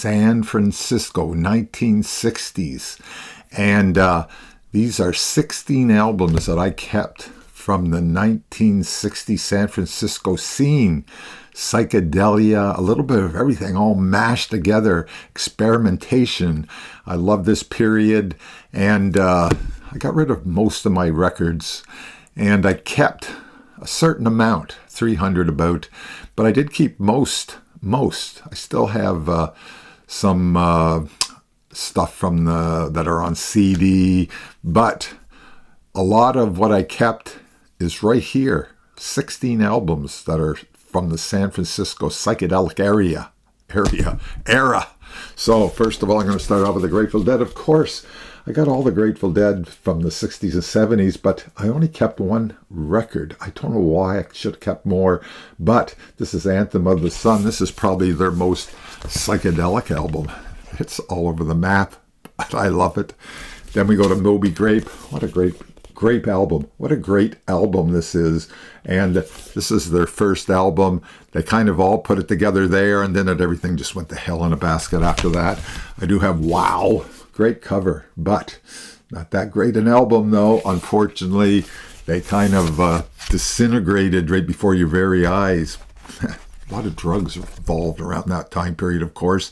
San Francisco, 1960s. And these are 16 albums that I kept from the 1960 San Francisco scene. Psychedelia, a little bit of everything, all mashed together, experimentation. I love this period, and I got rid of most of my records, and I kept a certain amount, 300 about, but I did keep most. I still have some stuff from that are on CD, but a lot of what I kept is right here. 16 albums that are from the San Francisco psychedelic era. So first of all, I'm going to start off with the Grateful Dead. Of course, I got all the Grateful Dead from the 60s and 70s, but I only kept one record. I don't know why. I should have kept more, but this is Anthem of the Sun. This is probably their most psychedelic album. It's all over the map, but I love it. Then we go to Moby, Grape. What a great Grape album. What a great album this is. And this is their first album. They kind of all put it together there, and then everything just went to hell in a basket after that. I do have Wow. Great cover, but not that great an album, though. Unfortunately, they kind of disintegrated right before your very eyes. A lot of drugs involved around that time period, of course.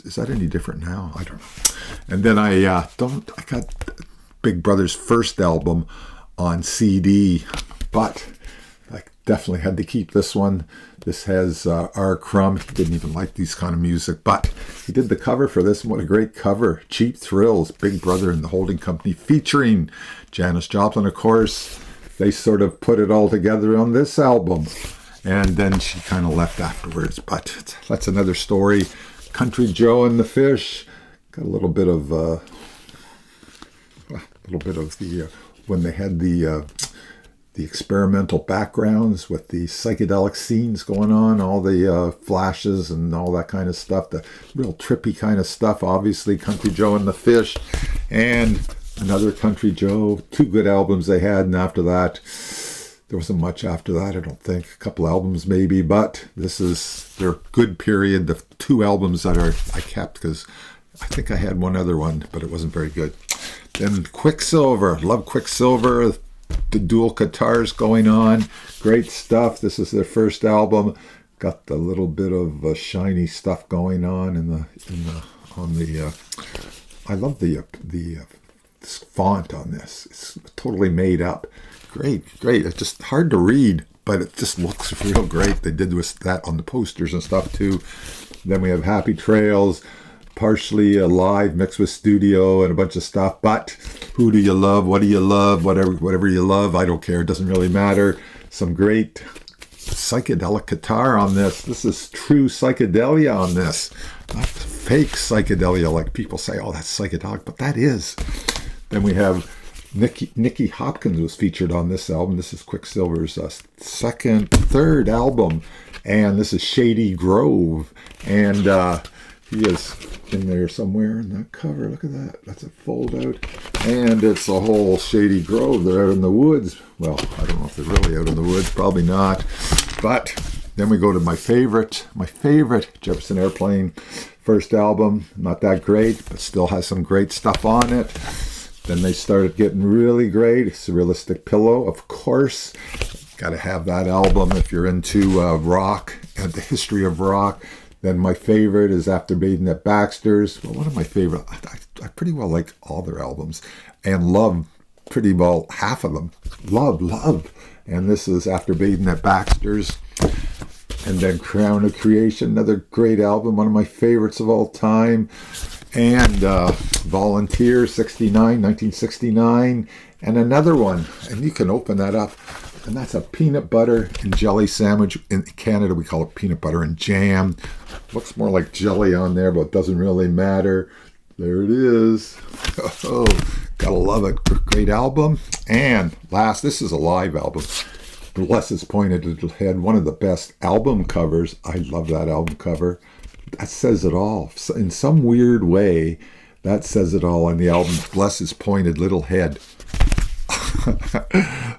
Is that any different now? I don't know. And then I got Big Brother's first album on CD, but I definitely had to keep this one. This has R. Crumb. He didn't even like these kind of music, but he did the cover for this. What a great cover. Cheap Thrills, Big Brother and the Holding Company, featuring Janis Joplin, of course. They sort of put it all together on this album, and then she kind of left afterwards, but that's another story. Country Joe and the Fish. Got a little bit of the when they had the experimental backgrounds with the psychedelic scenes going on, all the flashes and all that kind of stuff, the real trippy kind of stuff. Obviously, Country Joe and the Fish, and another Country Joe. Two good albums they had, and after that, there wasn't much after that, I don't think. A couple albums maybe, but this is their good period. The two albums that I kept, because I think I had one other one, but it wasn't very good. Then Quicksilver. Love Quicksilver. The dual guitars going on. Great stuff. This is their first album. Got the little bit of shiny stuff going on I love the font on this. It's totally made up. Great. It's just hard to read, but it just looks real great. They did that on the posters and stuff too. Then we have Happy Trails, partially live mixed with studio and a bunch of stuff. But who do you love? What do you love? Whatever you love, I don't care. It doesn't really matter. Some great psychedelic guitar on this. This is true psychedelia on this, not fake psychedelia like people say. Oh, that's psychedelic, but that is. Then we have Nicky Hopkins was featured on this album. This is Quicksilver's third album, and this is Shady Grove, and he is in there somewhere in that cover. Look at that. That's a fold out, and it's a whole Shady Grove. They're out in the woods. Well, I don't know if they're really out in the woods. Probably not. But then we go to my favorite, Jefferson Airplane first album. Not that great, but still has some great stuff on it. Then they started getting really great. Surrealistic Pillow, of course. Got to have that album if you're into rock and the history of rock. Then my favorite is After Bathing at Baxter's. Well, one of my favorite. I pretty well like all their albums, and love pretty well half of them. Love. And this is After Bathing at Baxter's. And then Crown of Creation, another great album, one of my favorites of all time. And Volunteer, 1969, and another one, and you can open that up, and that's a peanut butter and jelly sandwich. In Canada, we call it peanut butter and jam. Looks more like jelly on there, but it doesn't really matter. There it is. Oh, gotta love it. Great album. And last, this is a live album. Bless His Pointed Little Head, one of the best album covers. I love that album cover. That says it all. In some weird way, that says it all on the album, Bless His Pointed Little Head.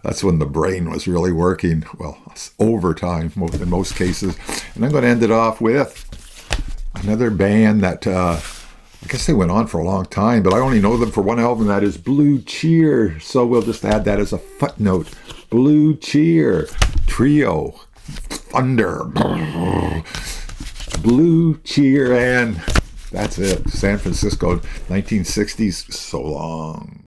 That's when the brain was really working. Well, overtime in most cases. And I'm going to end it off with Another band that I guess they went on for a long time, but I only know them for one album. That is Blue Cheer. So we'll just add that as a footnote. Blue Cheer Trio, Thunder, Blue Cheer, and that's it. San Francisco, 1960s. So long.